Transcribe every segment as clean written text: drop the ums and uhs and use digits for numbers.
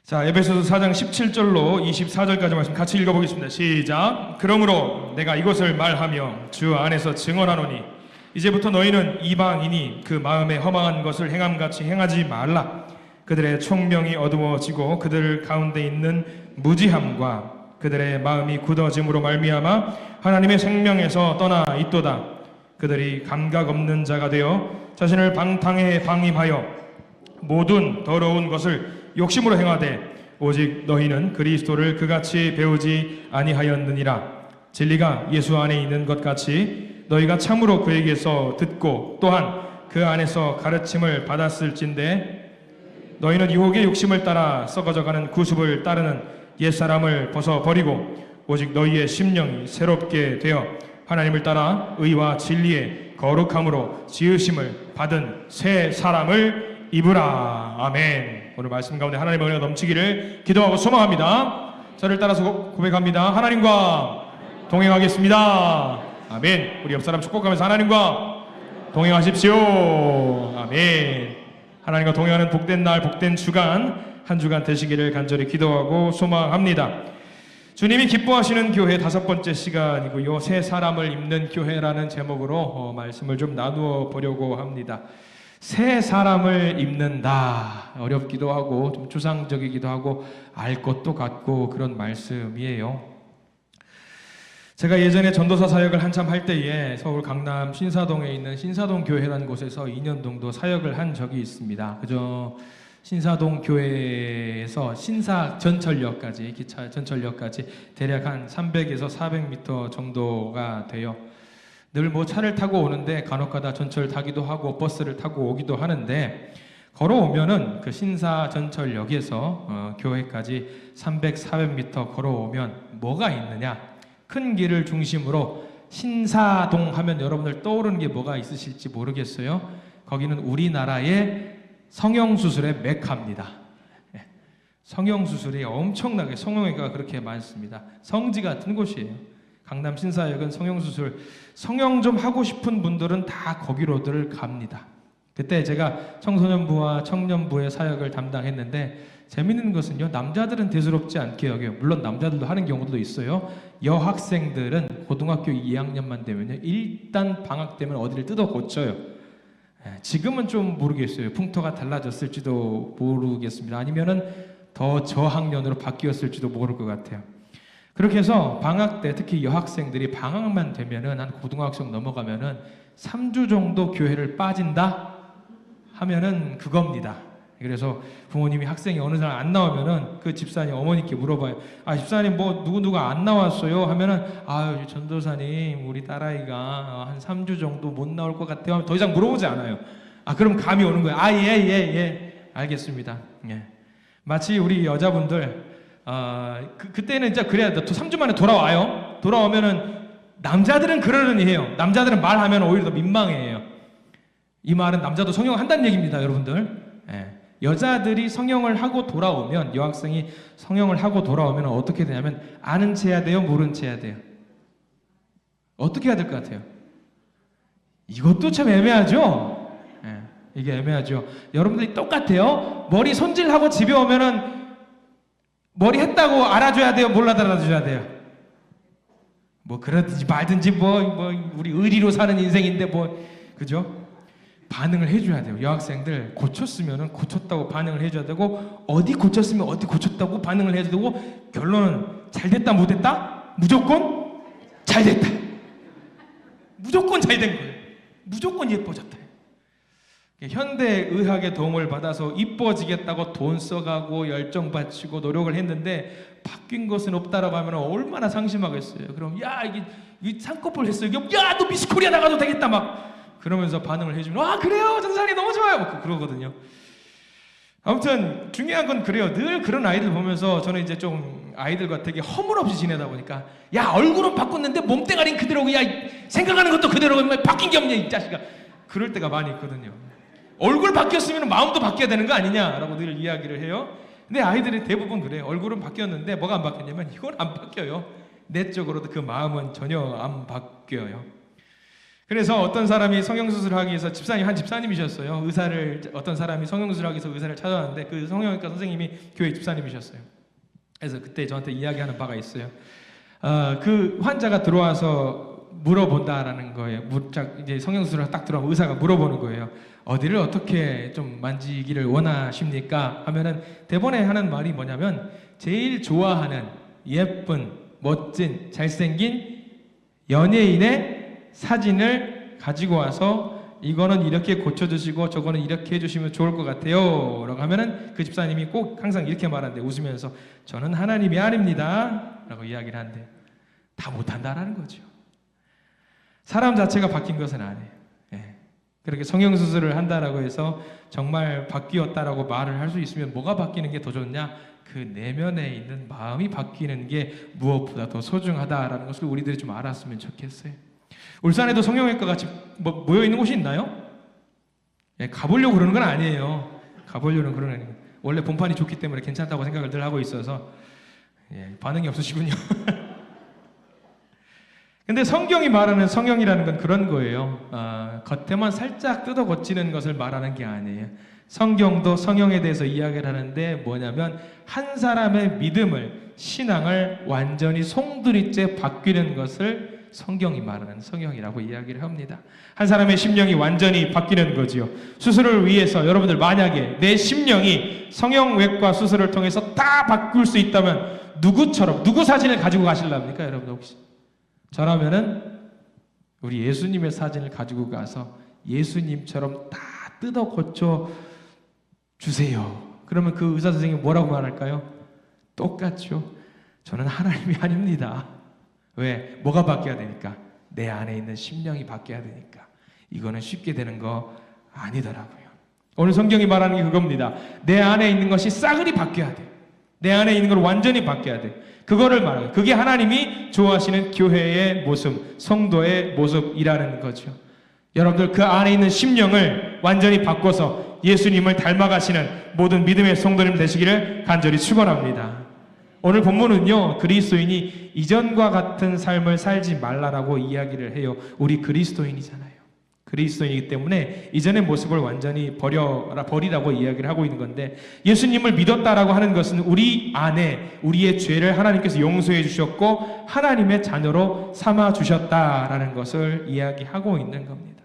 자, 에베소서 4장 17절로 24절까지 말씀 같이 읽어보겠습니다. 시작. 그러므로 내가 이것을 말하며 주 안에서 증언하노니 이제부터 너희는 이방인이 그 마음에 허망한 것을 행함같이 행하지 말라. 그들의 총명이 어두워지고 그들 가운데 있는 무지함과 그들의 마음이 굳어짐으로 말미암아 하나님의 생명에서 떠나 있도다. 그들이 감각 없는 자가 되어 자신을 방탕에 방임하여 모든 더러운 것을 욕심으로 행하되 오직 너희는 그리스도를 그같이 배우지 아니하였느니라. 진리가 예수 안에 있는 것 같이 너희가 참으로 그에게서 듣고 또한 그 안에서 가르침을 받았을진데 너희는 유혹의 욕심을 따라 썩어져가는 구습을 따르는 옛사람을 벗어버리고 오직 너희의 심령이 새롭게 되어 하나님을 따라 의와 진리의 거룩함으로 지으심을 받은 새 사람을 입으라. 아멘. 오늘 말씀 가운데 하나님의 은혜가 넘치기를 기도하고 소망합니다. 저를 따라서 고백합니다. 하나님과 동행하겠습니다. 아멘. 우리 옆사람 축복하면서 하나님과 동행하십시오. 아멘. 하나님과 동행하는 복된 날, 복된 주간, 한 주간 되시기를 간절히 기도하고 소망합니다. 주님이 기뻐하시는 교회 5번째 시간이고요. 새 사람을 입는 교회라는 제목으로 말씀을 좀 나누어 보려고 합니다. 새 사람을 입는다. 어렵기도 하고 좀 추상적이기도 하고 알 것도 같고 그런 말씀이에요. 제가 예전에 전도사 사역을 한참 할 때에 서울 강남 신사동에 있는 신사동 교회라는 곳에서 2년 정도 사역을 한 적이 있습니다. 그저 신사동 교회에서 신사 전철역까지, 기차 전철역까지 대략 한 300에서 400m 정도가 돼요. 늘 뭐 차를 타고 오는데 간혹가다 전철 타기도 하고 버스를 타고 오기도 하는데 걸어오면은 그 신사 전철역에서 교회까지 300, 400m 걸어오면 뭐가 있느냐? 큰 길을 중심으로 신사동 하면 여러분들 떠오르는 게 뭐가 있으실지 모르겠어요. 거기는 우리나라의 성형수술의 메카입니다. 성형수술이 엄청나게 성형외과가 그렇게 많습니다. 성지 같은 곳이에요. 강남 신사역은 성형수술, 성형 좀 하고 싶은 분들은 다 거기로들 갑니다. 그때 제가 청소년부와 청년부의 사역을 담당했는데 재밌는 것은요, 남자들은 대수롭지 않게 여겨요. 물론 남자들도 하는 경우도 있어요. 여학생들은 고등학교 2학년만 되면요, 일단 방학 되면 어디를 뜯어 고쳐요. 지금은 좀 모르겠어요. 풍토가 달라졌을지도 모르겠습니다. 아니면은 더 저학년으로 바뀌었을지도 모를 것 같아요. 그렇게 해서 방학 때 특히 여학생들이 방학만 되면은 한 고등학생 넘어가면은 3주 정도 교회를 빠진다 하면은 그겁니다. 그래서 부모님이 학생이 어느 날 안 나오면은 그 집사님 어머니께 물어봐요. 아, 집사님 뭐 누구누가 안 나왔어요? 하면은 아유, 전도사님 우리 딸아이가 한 3주 정도 못 나올 것 같아요. 더 이상 물어보지 않아요. 아, 그럼 감이 오는 거예요. 아, 예. 알겠습니다. 예. 마치 우리 여자분들 그때는 이제 그래야 돼. 3주 만에 돌아와요. 돌아오면은 남자들은 그러려니 해요. 남자들은 말하면 오히려 더 민망해요. 이 말은 남자도 성형한다는 얘기입니다, 여러분들. 예. 여자들이 성형을 하고 돌아오면, 여학생이 성형을 하고 돌아오면 어떻게 되냐면 아는 체 해야 돼요, 모르는 체 해야 돼요? 어떻게 해야 될 것 같아요? 이것도 참 애매하죠. 예. 이게 애매하죠. 여러분들이 똑같아요. 머리 손질하고 집에 오면은 머리 했다고 알아줘야 돼요? 몰라 알아줘야 돼요? 뭐 그러든지 말든지 뭐 우리 의리로 사는 인생인데 뭐 그죠? 반응을 해줘야 돼요. 여학생들 고쳤으면은 고쳤다고 반응을 해줘야 되고 어디 고쳤으면 어디 고쳤다고 반응을 해야 되고 결론은 잘 됐다 못됐다? 무조건 잘 됐다. 무조건 잘 된 거예요. 무조건 예뻐졌다. 현대의학의 도움을 받아서 이뻐지겠다고 돈 써가고 열정 바치고 노력을 했는데 바뀐 것은 없다라고 하면 얼마나 상심하겠어요. 그럼 야 이게 쌍꺼풀 했어요. 야 너 미스코리아 나가도 되겠다 막 그러면서 반응을 해주면 아 그래요 전사님 너무 좋아요 막 그러거든요. 아무튼 중요한 건 그래요. 늘 그런 아이들 보면서 저는 이제 좀 아이들과 되게 허물없이 지내다 보니까 야 얼굴은 바꿨는데 몸뚱아리는 그대로고 야 생각하는 것도 그대로고 바뀐 게 없냐 이 자식아. 그럴 때가 많이 있거든요. 얼굴 바뀌었으면 마음도 바뀌어야 되는 거 아니냐라고 늘 이야기를 해요. 근데 아이들이 대부분 그래요. 얼굴은 바뀌었는데 뭐가 안 바뀌냐면 이건 안 바뀌어요. 내적으로도 그 마음은 전혀 안 바뀌어요. 그래서 어떤 사람이 성형수술을 하기 위해서 한 집사님이셨어요. 어떤 사람이 성형수술을 하기 위해서 의사를 찾아왔는데 그 성형외과 선생님이 교회 집사님이셨어요. 그래서 그때 저한테 이야기하는 바가 있어요. 그 환자가 들어와서 물어본다라는 거예요. 이제 성형수술을 딱 들어오면 의사가 물어보는 거예요. 어디를 어떻게 좀 만지기를 원하십니까? 하면은 대본에 하는 말이 뭐냐면 제일 좋아하는 예쁜, 멋진, 잘생긴 연예인의 사진을 가지고 와서 이거는 이렇게 고쳐주시고 저거는 이렇게 해주시면 좋을 것 같아요 라고 하면은 그 집사님이 꼭 항상 이렇게 말하는데 웃으면서 저는 하나님이 아닙니다 라고 이야기를 하는데 다 못한다라는 거죠. 사람 자체가 바뀐 것은 아니에요. 그렇게 성형수술을 한다라고 해서 정말 바뀌었다라고 말을 할 수 있으면 뭐가 바뀌는 게 더 좋냐? 그 내면에 있는 마음이 바뀌는 게 무엇보다 더 소중하다라는 것을 우리들이 좀 알았으면 좋겠어요. 울산에도 성형외과 같이 모여 있는 곳이 있나요? 가보려고 그러는 건 아니에요. 가보려는 그런 아니에요. 원래 본판이 좋기 때문에 괜찮다고 생각을 늘 하고 있어서 반응이 없으시군요. 근데 성경이 말하는 성형이라는 건 그런 거예요. 겉에만 살짝 뜯어 고치는 것을 말하는 게 아니에요. 성경도 성형에 대해서 이야기를 하는데 뭐냐면 한 사람의 믿음을, 신앙을 완전히 송두리째 바뀌는 것을 성경이 말하는 성형이라고 이야기를 합니다. 한 사람의 심령이 완전히 바뀌는 거지요. 수술을 위해서 여러분들 만약에 내 심령이 성형외과 수술을 통해서 다 바꿀 수 있다면 누구 사진을 가지고 가실랍니까? 여러분 혹시? 저라면은 우리 예수님의 사진을 가지고 가서 예수님처럼 다 뜯어 고쳐 주세요. 그러면 그 의사 선생님이 뭐라고 말할까요? 똑같죠. 저는 하나님이 아닙니다. 왜? 뭐가 바뀌어야 되니까? 내 안에 있는 심령이 바뀌어야 되니까. 이거는 쉽게 되는 거 아니더라고요. 오늘 성경이 말하는 게 그겁니다. 내 안에 있는 것이 싸그리 바뀌어야 돼. 내 안에 있는 걸 완전히 바뀌어야 돼. 그거를 말해요. 그게 하나님이 좋아하시는 교회의 모습, 성도의 모습이라는 거죠. 여러분들 그 안에 있는 심령을 완전히 바꿔서 예수님을 닮아가시는 모든 믿음의 성도님 되시기를 간절히 축원합니다. 오늘 본문은요, 그리스도인이 이전과 같은 삶을 살지 말라라고 이야기를 해요. 우리 그리스도인이잖아요. 그리스도인이기 때문에 이전의 모습을 완전히 버리라고 이야기를 하고 있는 건데, 예수님을 믿었다라고 하는 것은 우리 안에 우리의 죄를 하나님께서 용서해 주셨고 하나님의 자녀로 삼아 주셨다라는 것을 이야기하고 있는 겁니다.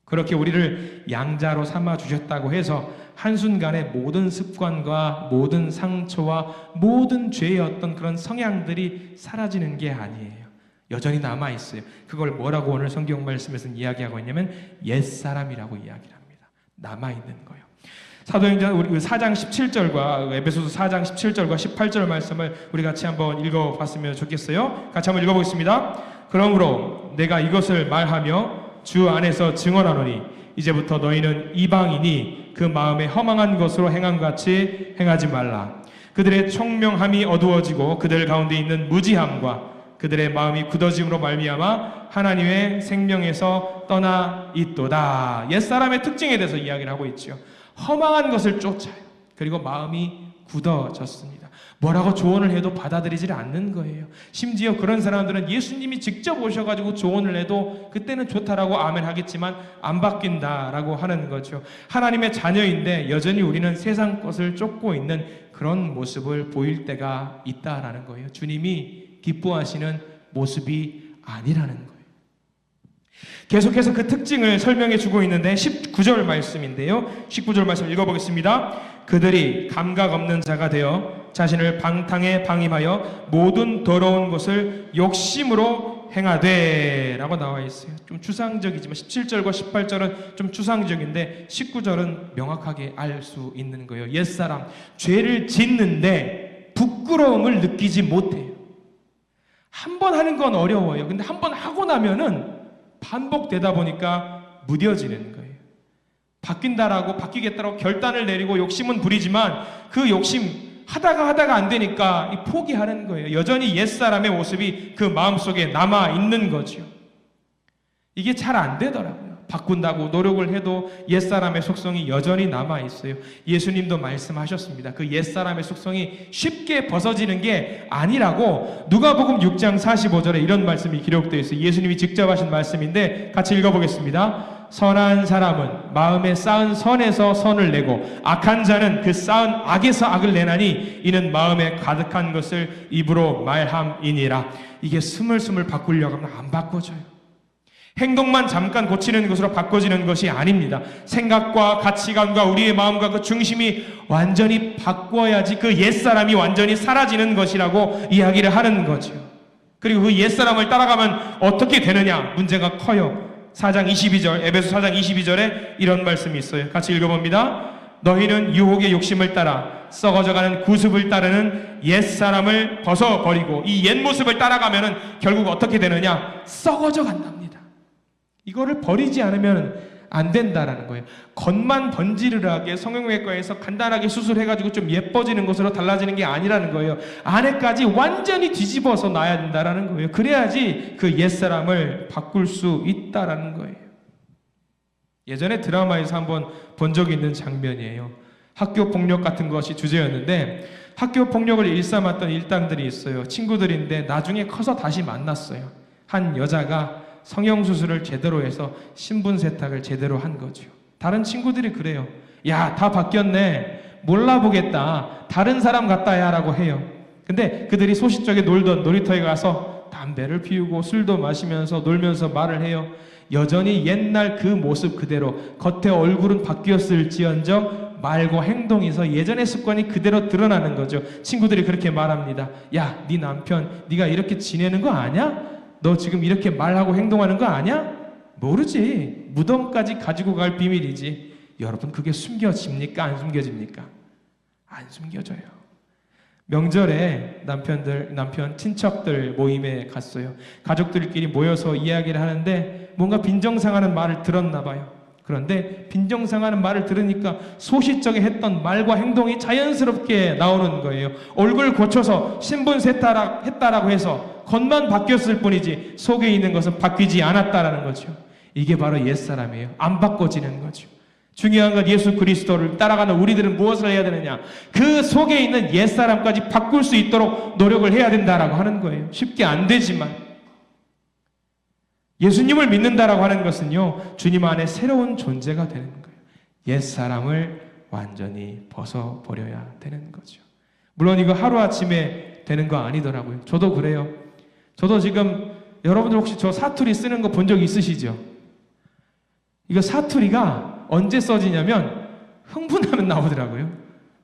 그렇게 우리를 양자로 삼아 주셨다고 해서 한순간에 모든 습관과 모든 상처와 모든 죄의 어떤 그런 성향들이 사라지는 게 아니에요. 여전히 남아있어요. 그걸 뭐라고 오늘 성경 말씀에서는 이야기하고 있냐면 옛사람이라고 이야기를 합니다. 남아있는 거예요. 사도행전 우리 4장 17절과 에베소서 4장 17절과 18절 말씀을 우리 같이 한번 읽어봤으면 좋겠어요. 같이 한번 읽어보겠습니다. 그러므로 내가 이것을 말하며 주 안에서 증언하노니 이제부터 너희는 이방인이 그 마음에 허망한 것으로 행한 같이 행하지 말라. 그들의 총명함이 어두워지고 그들 가운데 있는 무지함과 그들의 마음이 굳어짐으로 말미암아 하나님의 생명에서 떠나 있도다. 옛사람의 특징에 대해서 이야기를 하고 있죠. 허망한 것을 쫓아요. 그리고 마음이 굳어졌습니다. 뭐라고 조언을 해도 받아들이질 않는 거예요. 심지어 그런 사람들은 예수님이 직접 오셔가지고 조언을 해도 그때는 좋다라고 아멘 하겠지만 안 바뀐다라고 하는 거죠. 하나님의 자녀인데 여전히 우리는 세상 것을 쫓고 있는 그런 모습을 보일 때가 있다라는 거예요. 주님이 기뻐하시는 모습이 아니라는 거예요. 계속해서 그 특징을 설명해 주고 있는데 19절 말씀인데요. 19절 말씀 읽어보겠습니다. 그들이 감각 없는 자가 되어 자신을 방탕에 방임하여 모든 더러운 것을 욕심으로 행하되 라고 나와 있어요. 좀 추상적이지만 17절과 18절은 좀 추상적인데 19절은 명확하게 알 수 있는 거예요. 옛사람, 죄를 짓는데 부끄러움을 느끼지 못해요. 한 번 하는 건 어려워요. 근데 한 번 하고 나면은 반복되다 보니까 무뎌지는 거예요. 바뀐다라고 바뀌겠다라고 결단을 내리고 욕심은 부리지만 그 욕심 하다가 안 되니까 포기하는 거예요. 여전히 옛사람의 모습이 그 마음속에 남아 있는 거죠. 이게 잘 안 되더라고요. 바꾼다고 노력을 해도 옛사람의 속성이 여전히 남아있어요. 예수님도 말씀하셨습니다. 그 옛사람의 속성이 쉽게 벗어지는 게 아니라고. 누가복음 6장 45절에 이런 말씀이 기록되어 있어요. 예수님이 직접 하신 말씀인데 같이 읽어보겠습니다. 선한 사람은 마음에 쌓은 선에서 선을 내고 악한 자는 그 쌓은 악에서 악을 내나니 이는 마음에 가득한 것을 입으로 말함이니라. 이게 스물스물 바꾸려고 하면 안 바꿔져요. 행동만 잠깐 고치는 것으로 바꿔지는 것이 아닙니다. 생각과 가치관과 우리의 마음과 그 중심이 완전히 바꿔야지 그 옛사람이 완전히 사라지는 것이라고 이야기를 하는 거죠. 그리고 그 옛사람을 따라가면 어떻게 되느냐? 문제가 커요. 4장 22절, 에베소 4장 22절에 이런 말씀이 있어요. 같이 읽어봅니다. 너희는 유혹의 욕심을 따라 썩어져가는 구습을 따르는 옛사람을 벗어버리고. 이 옛 모습을 따라가면 결국 어떻게 되느냐? 썩어져 간답니다. 이거를 버리지 않으면 안 된다라는 거예요. 겉만 번지르르하게 성형외과에서 간단하게 수술해가지고 좀 예뻐지는 것으로 달라지는 게 아니라는 거예요. 안에까지 완전히 뒤집어서 놔야 된다라는 거예요. 그래야지 그 옛사람을 바꿀 수 있다라는 거예요. 예전에 드라마에서 한번 본 적이 있는 장면이에요. 학교 폭력 같은 것이 주제였는데 학교 폭력을 일삼았던 일당들이 있어요. 친구들인데 나중에 커서 다시 만났어요. 한 여자가 성형수술을 제대로 해서 신분 세탁을 제대로 한 거죠. 다른 친구들이 그래요. 야, 다 바뀌었네. 몰라보겠다. 다른 사람 같다야 라고 해요. 근데 그들이 소시적에 놀던 놀이터에 가서 담배를 피우고 술도 마시면서 놀면서 말을 해요. 여전히 옛날 그 모습 그대로 겉에 얼굴은 바뀌었을지언정 말과 행동에서 예전의 습관이 그대로 드러나는 거죠. 친구들이 그렇게 말합니다. 야, 네 남편 네가 이렇게 지내는 거 아냐? 너 지금 이렇게 말하고 행동하는 거 아냐? 모르지. 무덤까지 가지고 갈 비밀이지. 여러분, 그게 숨겨집니까? 안 숨겨집니까? 안 숨겨져요. 명절에 남편 친척들 모임에 갔어요. 가족들끼리 모여서 이야기를 하는데 뭔가 빈정상하는 말을 들었나 봐요. 그런데 빈정상하는 말을 들으니까 소시적에 했던 말과 행동이 자연스럽게 나오는 거예요. 얼굴 고쳐서 신분 세탁했다라고 해서 겉만 바뀌었을 뿐이지 속에 있는 것은 바뀌지 않았다라는 거죠. 이게 바로 옛사람이에요. 안 바꿔지는 거죠. 중요한 건 예수 그리스도를 따라가는 우리들은 무엇을 해야 되느냐? 그 속에 있는 옛사람까지 바꿀 수 있도록 노력을 해야 된다라고 하는 거예요. 쉽게 안 되지만 예수님을 믿는다라고 하는 것은요, 주님 안에 새로운 존재가 되는 거예요. 옛사람을 완전히 벗어버려야 되는 거죠. 물론 이거 하루아침에 되는 거 아니더라고요. 저도 그래요. 저도 지금 여러분들 혹시 저 사투리 쓰는 거 본 적 있으시죠? 이거 사투리가 언제 써지냐면 흥분하면 나오더라고요.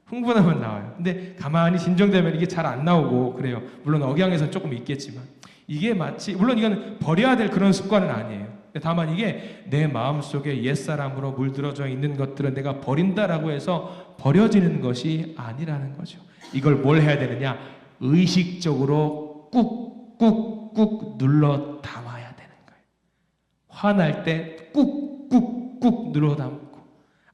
흥분하면 나와요. 근데 가만히 진정되면 이게 잘 안 나오고 그래요. 물론 억양에서 조금 있겠지만 이게 마치, 물론 이건 버려야 될 그런 습관은 아니에요. 다만 이게 내 마음속에 옛사람으로 물들어져 있는 것들은 내가 버린다라고 해서 버려지는 것이 아니라는 거죠. 이걸 뭘 해야 되느냐? 의식적으로 꾹꾹꾹 눌러 담아야 되는 거예요. 화날 때 꾹꾹꾹 눌러 담고,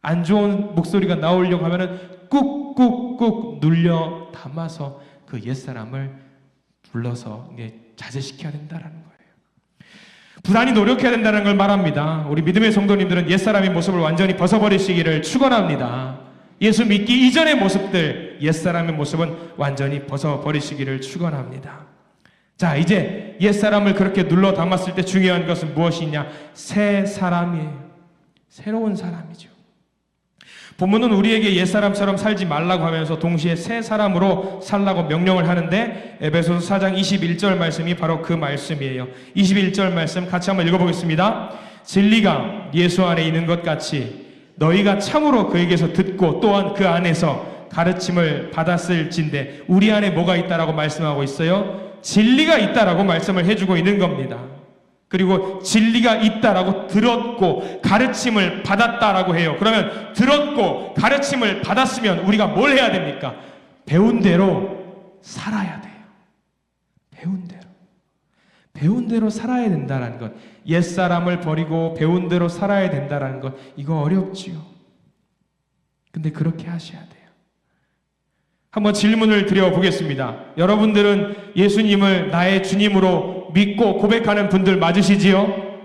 안 좋은 목소리가 나오려고 하면은 꾹꾹꾹 눌려 담아서 그 옛사람을 불러서 자제시켜야 된다는 거예요. 부단히 노력해야 된다는 걸 말합니다. 우리 믿음의 성도님들은 옛사람의 모습을 완전히 벗어버리시기를 축원합니다. 예수 믿기 이전의 모습들, 옛사람의 모습은 완전히 벗어버리시기를 축원합니다. 자, 이제 옛사람을 그렇게 눌러 담았을 때 중요한 것은 무엇이냐? 새 사람이에요. 새로운 사람이죠. 본문은 우리에게 옛사람처럼 살지 말라고 하면서 동시에 새 사람으로 살라고 명령을 하는데 에베소서 4장 21절 말씀이 바로 그 말씀이에요. 21절 말씀 같이 한번 읽어보겠습니다. 진리가 예수 안에 있는 것 같이 너희가 참으로 그에게서 듣고 또한 그 안에서 가르침을 받았을진데, 우리 안에 뭐가 있다라고 말씀하고 있어요? 진리가 있다라고 말씀을 해주고 있는 겁니다. 그리고 진리가 있다라고 들었고 가르침을 받았다라고 해요. 그러면 들었고 가르침을 받았으면 우리가 뭘 해야 됩니까? 배운 대로 살아야 돼요. 배운 대로 살아야 된다는 것. 옛사람을 버리고 배운 대로 살아야 된다는 것. 이거 어렵지요. 근데 그렇게 하셔야 돼요. 한번 질문을 드려보겠습니다. 여러분들은 예수님을 나의 주님으로 믿고 고백하는 분들 맞으시지요?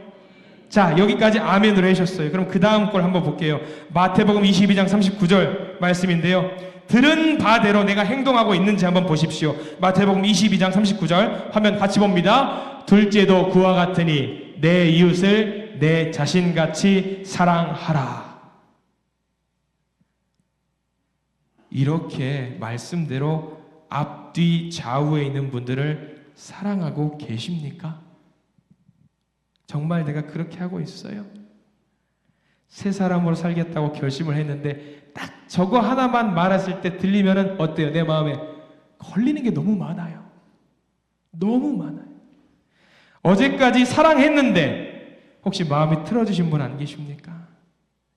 자, 여기까지 아멘으로 하셨어요. 그럼 그 다음 걸 한번 볼게요. 마태복음 22장 39절 말씀인데요. 들은 바대로 내가 행동하고 있는지 한번 보십시오. 마태복음 22장 39절 화면 같이 봅니다. 둘째도 그와 같으니 내 이웃을 내 자신같이 사랑하라. 이렇게 말씀대로 앞뒤 좌우에 있는 분들을 사랑하고 계십니까? 정말 내가 그렇게 하고 있어요? 새 사람으로 살겠다고 결심을 했는데 딱 저거 하나만 말했을 때 들리면은 어때요? 내 마음에 걸리는 게 너무 많아요. 너무 많아요. 어제까지 사랑했는데 혹시 마음이 틀어지신 분 안 계십니까?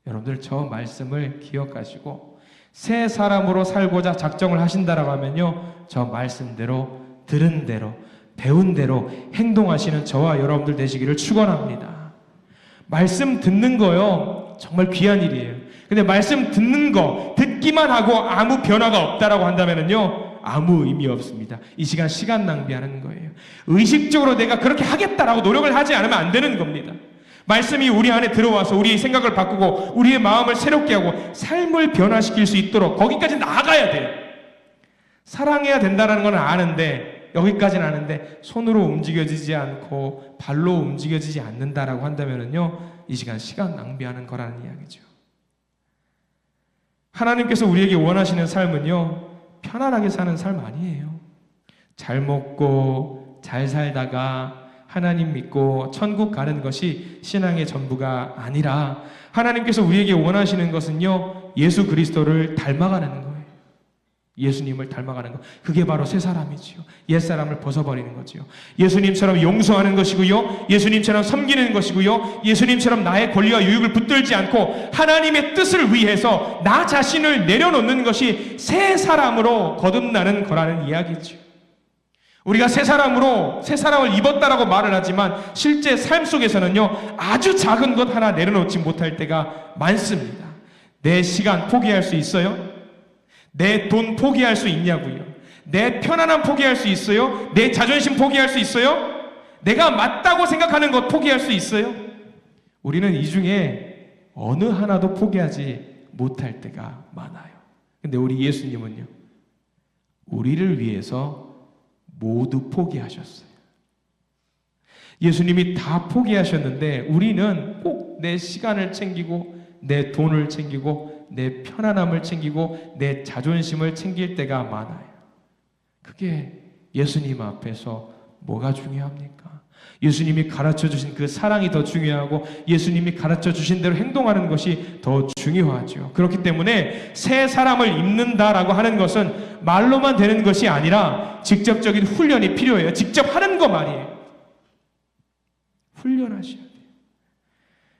여러분들 저 말씀을 기억하시고 새 사람으로 살고자 작정을 하신다라고 하면요, 저 말씀대로 들은 대로 배운 대로 행동하시는 저와 여러분들 되시기를 축원합니다. 말씀 듣는 거요 정말 귀한 일이에요. 근데 말씀 듣는 거 듣기만 하고 아무 변화가 없다라고 한다면은요 아무 의미 없습니다. 이 시간 낭비하는 거예요. 의식적으로 내가 그렇게 하겠다라고 노력을 하지 않으면 안 되는 겁니다. 말씀이 우리 안에 들어와서 우리의 생각을 바꾸고 우리의 마음을 새롭게 하고 삶을 변화시킬 수 있도록 거기까지 나아가야 돼요. 사랑해야 된다는 건 아는데 여기까지는 아는데 손으로 움직여지지 않고 발로 움직여지지 않는다라고 한다면은요 이 시간 낭비하는 거라는 이야기죠. 하나님께서 우리에게 원하시는 삶은요 편안하게 사는 삶 아니에요. 잘 먹고 잘 살다가 하나님 믿고 천국 가는 것이 신앙의 전부가 아니라 하나님께서 우리에게 원하시는 것은요 예수 그리스도를 닮아가는 거예요. 예수님을 닮아가는 것. 그게 바로 새 사람이지요. 옛사람을 벗어버리는 거지요. 예수님처럼 용서하는 것이고요. 예수님처럼 섬기는 것이고요. 예수님처럼 나의 권리와 유익을 붙들지 않고 하나님의 뜻을 위해서 나 자신을 내려놓는 것이 새 사람으로 거듭나는 거라는 이야기죠. 우리가 새 사람을 입었다라고 말을 하지만 실제 삶 속에서는요 아주 작은 것 하나 내려놓지 못할 때가 많습니다. 내 시간 포기할 수 있어요? 내 돈 포기할 수 있냐고요? 내 편안함 포기할 수 있어요? 내 자존심 포기할 수 있어요? 내가 맞다고 생각하는 것 포기할 수 있어요? 우리는 이 중에 어느 하나도 포기하지 못할 때가 많아요. 근데 우리 예수님은요 우리를 위해서 모두 포기하셨어요. 예수님이 다 포기하셨는데 우리는 꼭 내 시간을 챙기고 내 돈을 챙기고 내 편안함을 챙기고 내 자존심을 챙길 때가 많아요. 그게 예수님 앞에서 뭐가 중요합니까? 예수님이 가르쳐주신 그 사랑이 더 중요하고 예수님이 가르쳐주신 대로 행동하는 것이 더 중요하죠. 그렇기 때문에 새 사람을 입는다라고 하는 것은 말로만 되는 것이 아니라 직접적인 훈련이 필요해요. 직접 하는 거 말이에요. 훈련하셔야 돼요.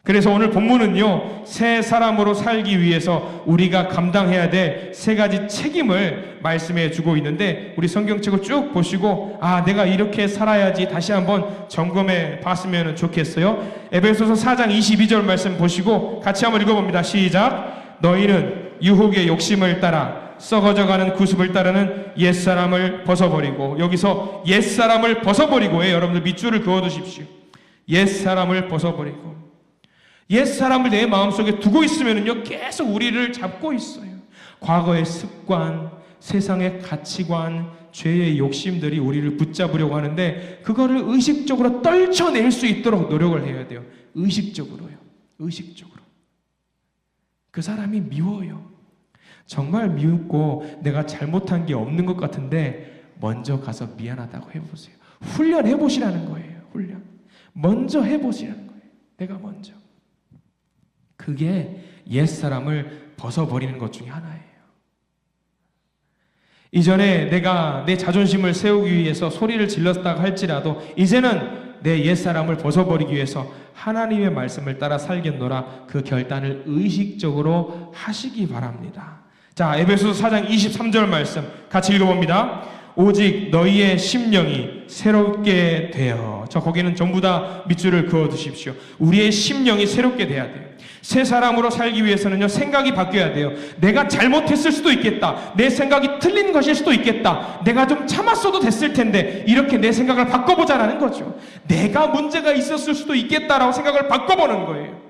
그래서 오늘 본문은요 새 사람으로 살기 위해서 우리가 감당해야 될 세 가지 책임을 말씀해 주고 있는데 우리 성경책을 쭉 보시고 내가 이렇게 살아야지 다시 한번 점검해 봤으면 좋겠어요. 에베소서 4장 22절 말씀 보시고 같이 한번 읽어봅니다. 시작. 너희는 유혹의 욕심을 따라 썩어져가는 구습을 따르는 옛사람을 벗어버리고, 여기서 옛사람을 벗어버리고에 여러분들 밑줄을 그어두십시오. 옛사람을 벗어버리고, 옛사람을 내 마음속에 두고 있으면요 계속 우리를 잡고 있어요. 과거의 습관, 세상의 가치관, 죄의 욕심들이 우리를 붙잡으려고 하는데 그거를 의식적으로 떨쳐낼 수 있도록 노력을 해야 돼요. 의식적으로요. 의식적으로. 그 사람이 미워요. 정말 미웠고 내가 잘못한 게 없는 것 같은데 먼저 가서 미안하다고 해보세요. 훈련해보시라는 거예요. 훈련. 먼저 해보시라는 거예요. 내가 먼저. 그게 옛사람을 벗어버리는 것 중에 하나예요. 이전에 내가 내 자존심을 세우기 위해서 소리를 질렀다고 할지라도 이제는 내 옛사람을 벗어버리기 위해서 하나님의 말씀을 따라 살겠노라, 그 결단을 의식적으로 하시기 바랍니다. 자, 에베소서 4장 23절 말씀 같이 읽어봅니다. 오직 너희의 심령이 새롭게 되어. 거기는 전부 다 밑줄을 그어 두십시오. 우리의 심령이 새롭게 돼야 돼요. 새 사람으로 살기 위해서는요, 생각이 바뀌어야 돼요. 내가 잘못했을 수도 있겠다. 내 생각이 틀린 것일 수도 있겠다. 내가 좀 참았어도 됐을 텐데 이렇게 내 생각을 바꿔보자라는 거죠. 내가 문제가 있었을 수도 있겠다라고 생각을 바꿔보는 거예요.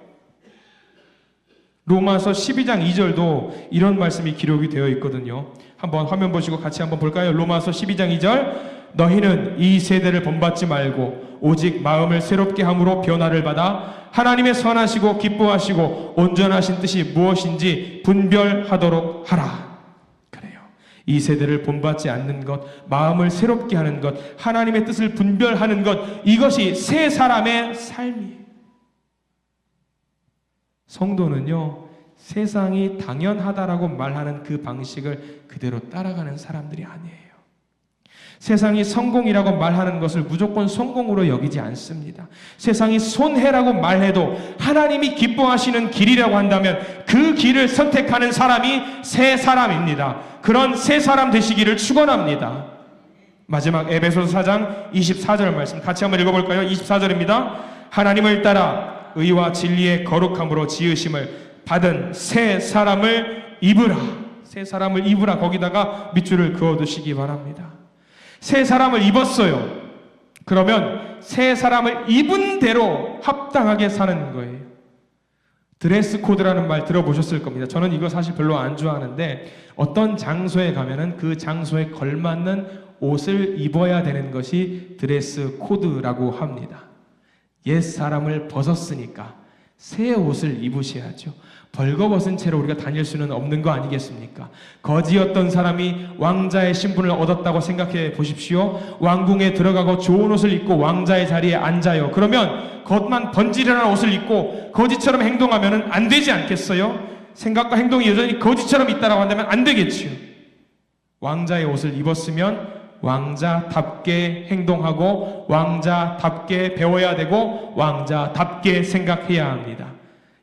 로마서 12장 2절도 이런 말씀이 기록이 되어 있거든요. 한번 화면 보시고 같이 한번 볼까요? 로마서 12장 2절. 너희는 이 세대를 본받지 말고 오직 마음을 새롭게 함으로 변화를 받아 하나님의 선하시고 기뻐하시고 온전하신 뜻이 무엇인지 분별하도록 하라. 그래요. 이 세대를 본받지 않는 것, 마음을 새롭게 하는 것, 하나님의 뜻을 분별하는 것, 이것이 새 사람의 삶이에요. 성도는요, 세상이 당연하다라고 말하는 그 방식을 그대로 따라가는 사람들이 아니에요. 세상이 성공이라고 말하는 것을 무조건 성공으로 여기지 않습니다. 세상이 손해라고 말해도 하나님이 기뻐하시는 길이라고 한다면 그 길을 선택하는 사람이 새 사람입니다. 그런 새 사람 되시기를 축원합니다. 마지막 에베소서 4장 24절 말씀 같이 한번 읽어볼까요? 24절입니다. 하나님을 따라 의와 진리의 거룩함으로 지으심을 받은 새 사람을 입으라. 새 사람을 입으라. 거기다가 밑줄을 그어두시기 바랍니다. 새 사람을 입었어요. 그러면 새 사람을 입은 대로 합당하게 사는 거예요. 드레스 코드라는 말 들어보셨을 겁니다. 저는 이거 사실 별로 안 좋아하는데 어떤 장소에 가면은 그 장소에 걸맞는 옷을 입어야 되는 것이 드레스 코드라고 합니다. 옛 사람을 벗었으니까 새 옷을 입으셔야죠. 벌거벗은 채로 우리가 다닐 수는 없는 거 아니겠습니까? 거지였던 사람이 왕자의 신분을 얻었다고 생각해 보십시오. 왕궁에 들어가고 좋은 옷을 입고 왕자의 자리에 앉아요. 그러면 겉만 번지르는 옷을 입고 거지처럼 행동하면 안 되지 않겠어요? 생각과 행동이 여전히 거지처럼 있다라고 한다면 안 되겠지요. 왕자의 옷을 입었으면 왕자답게 행동하고 왕자답게 배워야 되고 왕자답게 생각해야 합니다.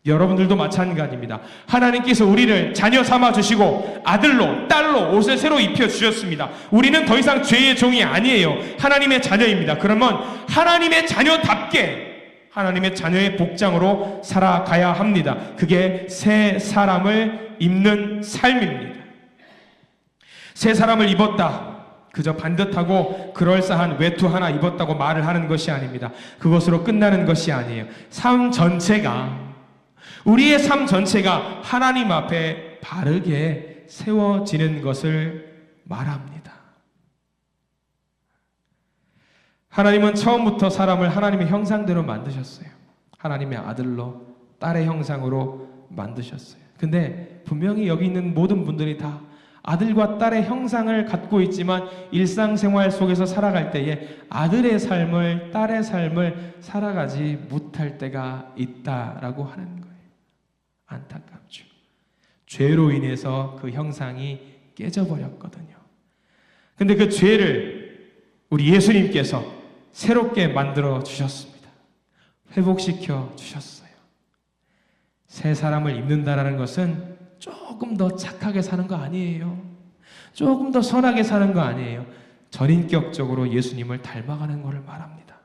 여러분들도 마찬가지입니다. 하나님께서 우리를 자녀 삼아 주시고 아들로 딸로 옷을 새로 입혀 주셨습니다. 우리는 더 이상 죄의 종이 아니에요. 하나님의 자녀입니다. 그러면 하나님의 자녀답게 하나님의 자녀의 복장으로 살아가야 합니다. 그게 새 사람을 입는 삶입니다. 새 사람을 입었다. 그저 반듯하고 그럴싸한 외투 하나 입었다고 말을 하는 것이 아닙니다. 그것으로 끝나는 것이 아니에요. 삶 전체가, 우리의 삶 전체가 하나님 앞에 바르게 세워지는 것을 말합니다. 하나님은 처음부터 사람을 하나님의 형상대로 만드셨어요. 하나님의 아들로 딸의 형상으로 만드셨어요. 근데 분명히 여기 있는 모든 분들이 다 아들과 딸의 형상을 갖고 있지만 일상생활 속에서 살아갈 때에 아들의 삶을, 딸의 삶을 살아가지 못할 때가 있다라고 하는 거예요. 안타깝죠. 죄로 인해서 그 형상이 깨져버렸거든요. 근데 그 죄를 우리 예수님께서 새롭게 만들어 주셨습니다. 회복시켜 주셨어요. 새 사람을 입는다라는 것은 조금 더 착하게 사는 거 아니에요. 조금 더 선하게 사는 거 아니에요. 전인격적으로 예수님을 닮아가는 것을 말합니다.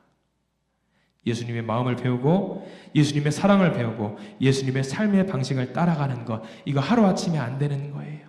예수님의 마음을 배우고 예수님의 사랑을 배우고 예수님의 삶의 방식을 따라가는 것, 이거 하루아침에 안 되는 거예요.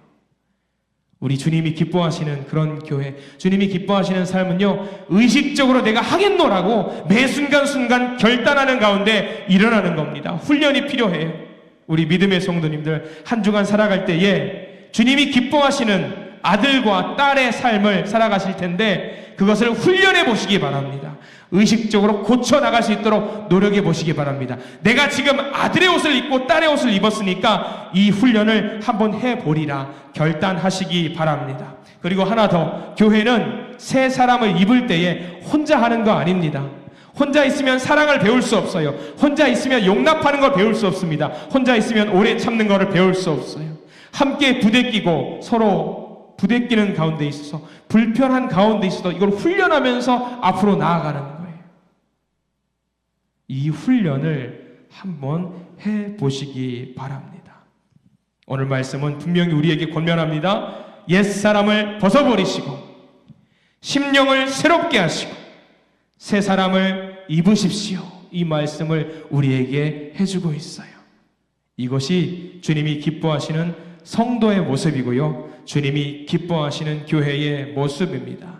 우리 주님이 기뻐하시는 그런 교회, 주님이 기뻐하시는 삶은요, 의식적으로 내가 하겠노라고 매 순간순간 결단하는 가운데 일어나는 겁니다. 훈련이 필요해요. 우리 믿음의 성도님들 한 주간 살아갈 때에 주님이 기뻐하시는 아들과 딸의 삶을 살아가실 텐데 그것을 훈련해 보시기 바랍니다. 의식적으로 고쳐나갈 수 있도록 노력해 보시기 바랍니다. 내가 지금 아들의 옷을 입고 딸의 옷을 입었으니까 이 훈련을 한번 해보리라 결단하시기 바랍니다. 그리고 하나 더, 교회는 새 사람을 입을 때에 혼자 하는 거 아닙니다. 혼자 있으면 사랑을 배울 수 없어요. 혼자 있으면 용납하는 걸 배울 수 없습니다. 혼자 있으면 오래 참는 것을 배울 수 없어요. 함께 부대끼고 서로 부대끼는 가운데 있어서 불편한 가운데 있어서 이걸 훈련하면서 앞으로 나아가는 거예요. 이 훈련을 한번 해보시기 바랍니다. 오늘 말씀은 분명히 우리에게 권면합니다. 옛사람을 벗어버리시고 심령을 새롭게 하시고 새 사람을 입으십시오. 이 말씀을 우리에게 해주고 있어요. 이것이 주님이 기뻐하시는 성도의 모습이고요, 주님이 기뻐하시는 교회의 모습입니다.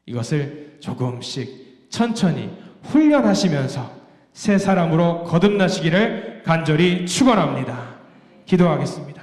이것을 조금씩 천천히 훈련하시면서 새 사람으로 거듭나시기를 간절히 축원합니다. 기도하겠습니다.